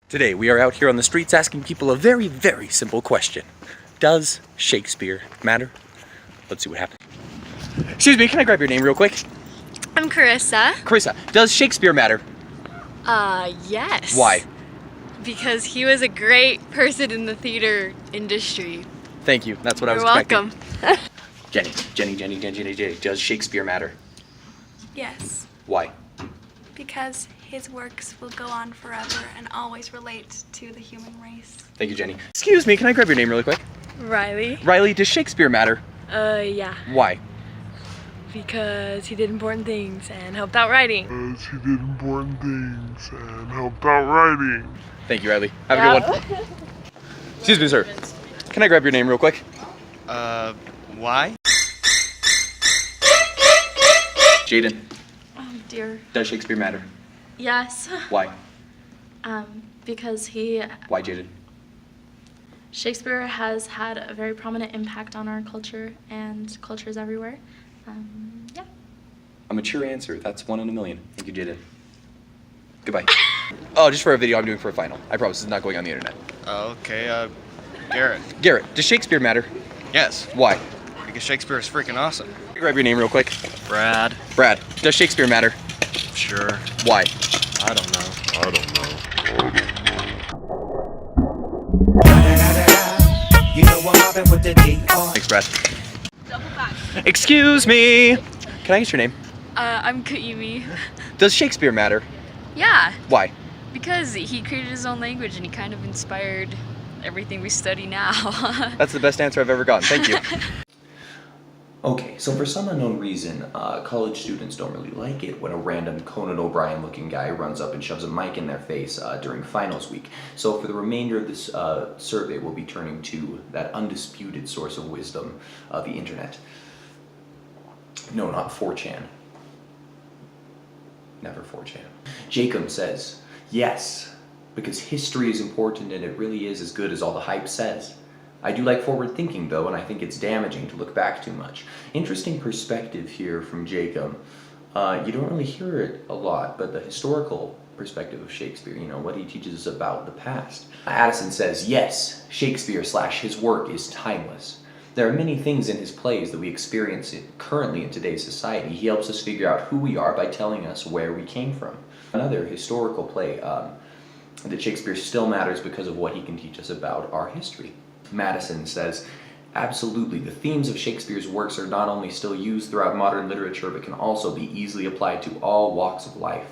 Today we are out here on the streets asking people a very, very simple question. Does Shakespeare matter? Let's see what happens. Excuse me, can I grab your name real quick? I'm Carissa. Carissa, does Shakespeare matter? Yes. Why? Because he was a great person in the theater industry. Thank you, that's what I was You're expecting. welcome. Jenny, does Shakespeare matter? Yes, Why? because his works will go on forever and always relate to the human race. Thank you, Jenny. Excuse me, can I grab your name really quick? Riley. Riley, does Shakespeare matter? Yeah. Why? Because he did important things and helped out writing. Thank you, Riley. Have a good one. Excuse me, sir. Can I grab your name real quick? Why? Jaden, Oh dear. does Shakespeare matter? Yes. Why? Because Why, Jaden? Shakespeare has had a very prominent impact on our culture and cultures everywhere. Yeah. A mature answer. That's 1 in a million. Thank you, Jaden. Goodbye. Oh, just for a video I'm doing for a final. I promise it's not going on the internet. Okay, Garrett. Garrett, does Shakespeare matter? Yes, Why? because Shakespeare is freaking awesome. Can I grab your name real quick? Brad. Brad, does Shakespeare matter? Sure. Why? I don't know. Thanks, Brad. Excuse me. Can I get your name? I'm Kaimi. Does Shakespeare matter? Yeah, Why? because he created his own language and he kind of inspired everything we study now. That's the best answer I've ever gotten. Thank you. Okay, so for some unknown reason, college students don't really like it when a random Conan O'Brien looking guy runs up and shoves a mic in their face during finals week. So for the remainder of this survey, we'll be turning to that undisputed source of wisdom, the internet. No, not 4chan. Never 4chan. Jacob says, yes, because history is important and it really is as good as all the hype says. I do like forward thinking though, and I think it's damaging to look back too much. Interesting perspective here from Jacob. You don't really hear it a lot, but the historical perspective of Shakespeare, you know, what he teaches us about the past. Addison says, yes, Shakespeare / his work is timeless. There are many things in his plays that we experience currently in today's society. He helps us figure out who we are by telling us where we came from. Another historical play that Shakespeare still matters because of what he can teach us about our history. Madison says, absolutely, the themes of Shakespeare's works are not only still used throughout modern literature, but can also be easily applied to all walks of life.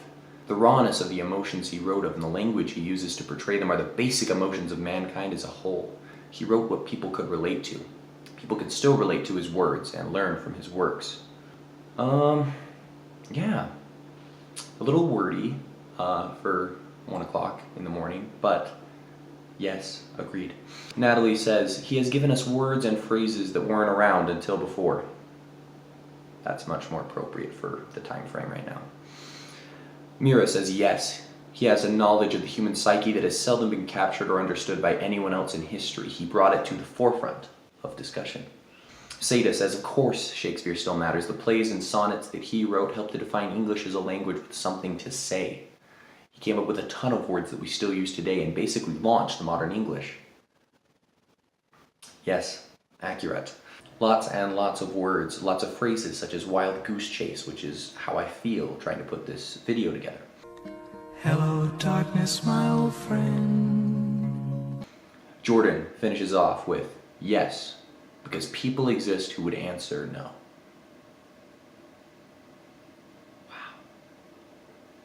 The rawness of the emotions he wrote of and the language he uses to portray them are the basic emotions of mankind as a whole. He wrote what people could relate to. People could still relate to his words and learn from his works. Yeah. A little wordy for 1 o'clock in the morning, but yes, agreed. Natalie says, he has given us words and phrases that weren't around until before. That's much more appropriate for the time frame right now. Mira says, yes, he has a knowledge of the human psyche that has seldom been captured or understood by anyone else in history. He brought it to the forefront of discussion. Seda says, of course Shakespeare still matters. The plays and sonnets that he wrote helped to define English as a language with something to say. He came up with a ton of words that we still use today and basically launched modern English. Yes, accurate. Lots and lots of words, lots of phrases such as wild goose chase, which is how I feel trying to put this video together. Hello, darkness, my old friend. Jordan finishes off with, yes, because people exist who would answer no.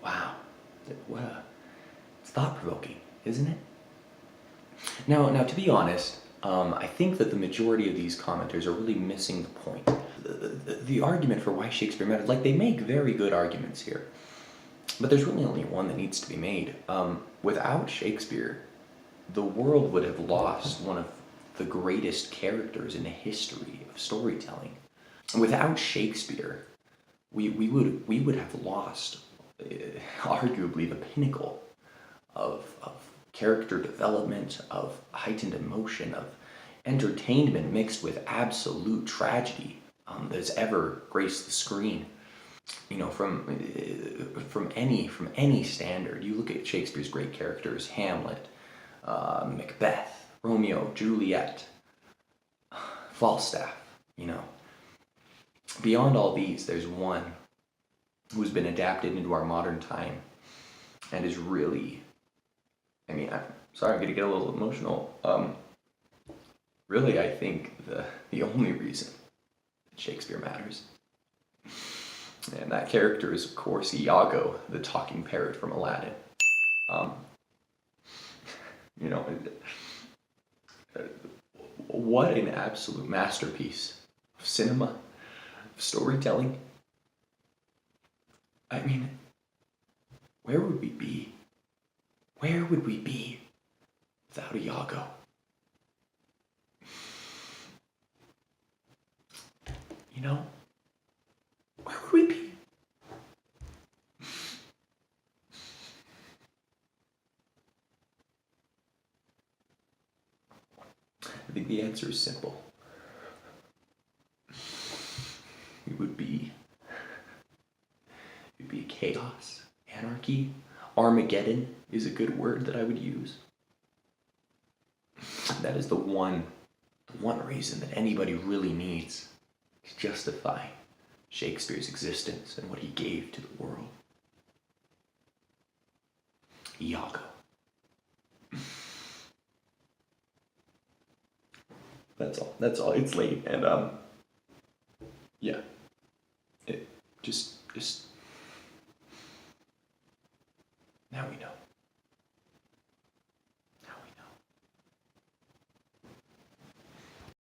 Wow. It's thought-provoking, isn't it? Now, to be honest, I think that the majority of these commenters are really missing the point. The argument for why Shakespeare matters, like, they make very good arguments here, but there's really only one that needs to be made. Without Shakespeare, the world would have lost one of the greatest characters in the history of storytelling. Without Shakespeare, we would have lost arguably the pinnacle of character development, of heightened emotion, of entertainment mixed with absolute tragedy that has ever graced the screen. you know, from any standard. You look at Shakespeare's great characters: Hamlet, Macbeth, Romeo, Juliet, Falstaff. You know, beyond all these, there's one who's been adapted into our modern time and is really, I mean, I'm sorry, I'm gonna get a little emotional. Really, I think the only reason that Shakespeare matters. And that character is, of course, Iago, the talking parrot from Aladdin. You know, what an absolute masterpiece of cinema, of storytelling. I mean, where would we be? Where would we be without Iago? You know, where would we be? I think the answer is simple. We would be, it'd be chaos, anarchy. Armageddon is a good word that I would use. That is the one reason that anybody really needs to justify Shakespeare's existence and what he gave to the world. Iago. That's all. It's late, and yeah. Just